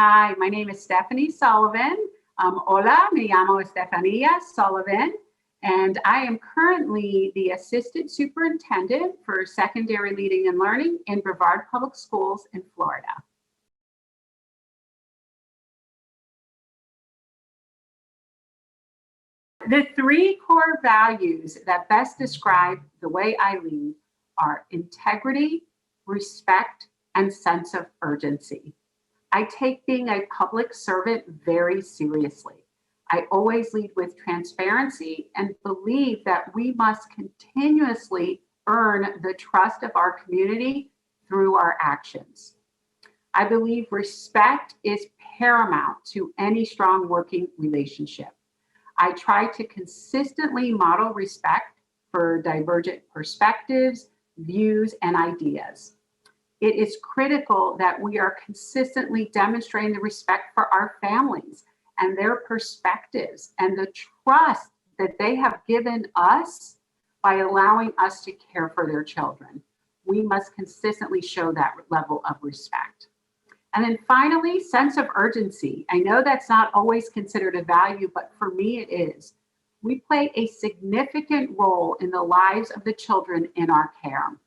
Hi, my name is Stephanie Soliven. Hola, me llamo Estefania Soliven, and I am currently the Assistant Superintendent for Secondary Leading and Learning in Brevard Public Schools in Florida. The three core values that best describe the way I lead are integrity, respect, and sense of urgency. I take being a public servant very seriously. I always lead with transparency and believe that we must continuously earn the trust of our community through our actions. I believe respect is paramount to any strong working relationship. I try to consistently model respect for divergent perspectives, views, and ideas. It is critical that we are consistently demonstrating the respect for our families and their perspectives and the trust that they have given us by allowing us to care for their children. We must consistently show that level of respect. And then finally, sense of urgency. I know that's not always considered a value, but for me it is. We play a significant role in the lives of the children in our care,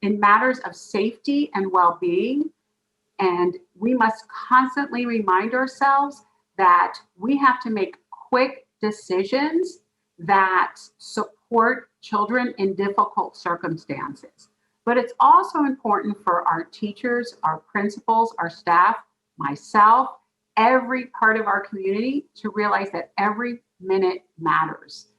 in matters of safety and well-being, and we must constantly remind ourselves that we have to make quick decisions that support children in difficult circumstances. But it's also important for our teachers, our principals, our staff, myself, every part of our community to realize that every minute matters.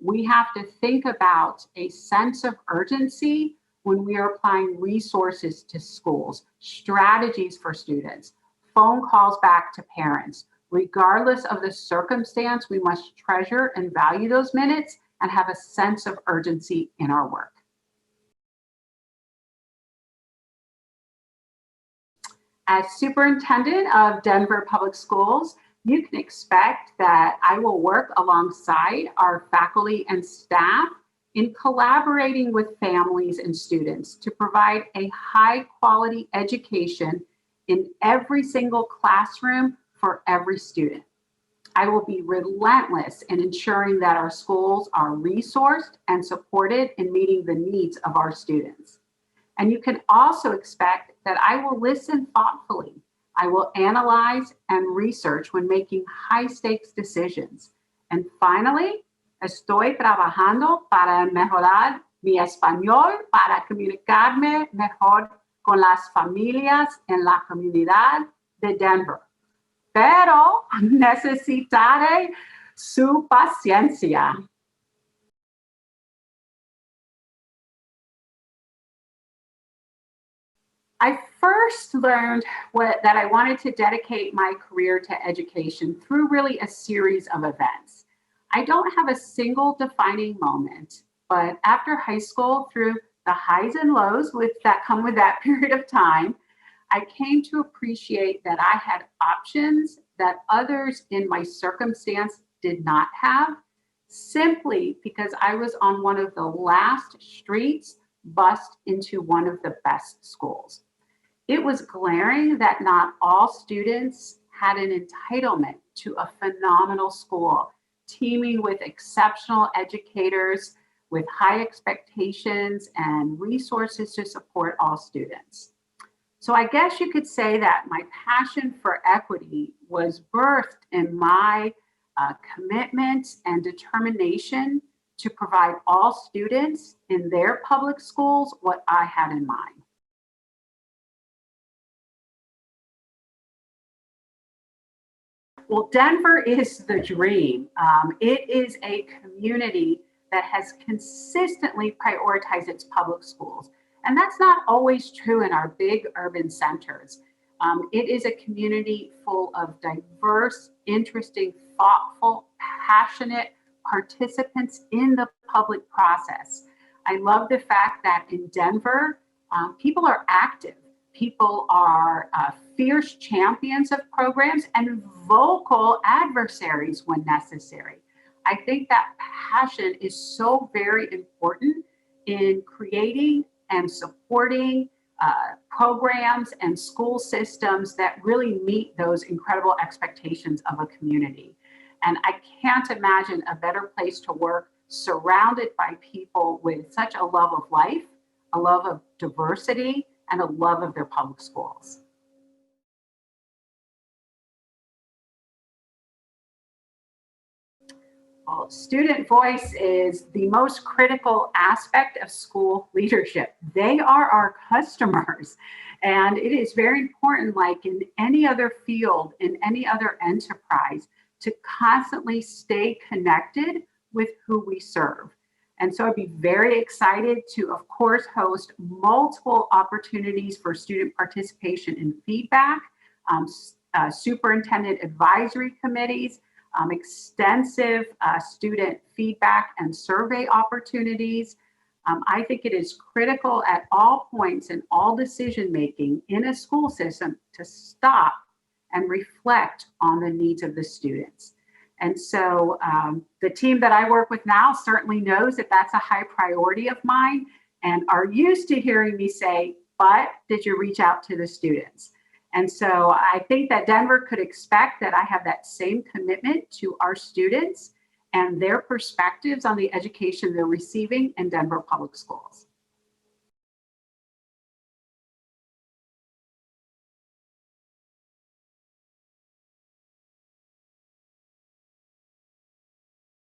We have to think about a sense of urgency when we are applying resources to schools, strategies for students, phone calls back to parents. Regardless of the circumstance, we must treasure and value those minutes and have a sense of urgency in our work. As Superintendent of Denver Public Schools, you can expect that I will work alongside our faculty and staff in collaborating with families and students to provide a high quality education in every single classroom for every student. I will be relentless in ensuring that our schools are resourced and supported in meeting the needs of our students. And you can also expect that I will listen thoughtfully. I will analyze and research when making high stakes decisions. And finally, estoy trabajando para mejorar mi español para comunicarme mejor con las familias en la comunidad de Denver. Pero necesitaré su paciencia. I first learned that I wanted to dedicate my career to education through really a series of events. I don't have a single defining moment, but after high school, through the highs and lows that come with that period of time, I came to appreciate that I had options that others in my circumstance did not have, simply because I was on one of the last streets bused into one of the best schools. It was glaring that not all students had an entitlement to a phenomenal school, teeming with exceptional educators, with high expectations and resources to support all students. So I guess you could say that my passion for equity was birthed in my commitment and determination to provide all students in their public schools what I had in mind. Well, Denver is the dream. It is a community that has consistently prioritized its public schools. And that's not always true in our big urban centers. It is a community full of diverse, interesting, thoughtful, passionate participants in the public process. I love the fact that in Denver, people are active. People are fierce champions of programs and vocal adversaries when necessary. I think that passion is so very important in creating and supporting programs and school systems that really meet those incredible expectations of a community. And I can't imagine a better place to work surrounded by people with such a love of life, a love of diversity, and a love of their public schools. Well, student voice is the most critical aspect of school leadership. They are our customers. And it is very important, like in any other field, in any other enterprise, to constantly stay connected with who we serve. And so I'd be very excited to, of course, host multiple opportunities for student participation and feedback, superintendent advisory committees, extensive student feedback and survey opportunities. I think it is critical at all points in all decision making in a school system to stop and reflect on the needs of the students. And so the team that I work with now certainly knows that that's a high priority of mine and are used to hearing me say, but did you reach out to the students? And so I think that Denver could expect that I have that same commitment to our students and their perspectives on the education they're receiving in Denver public schools.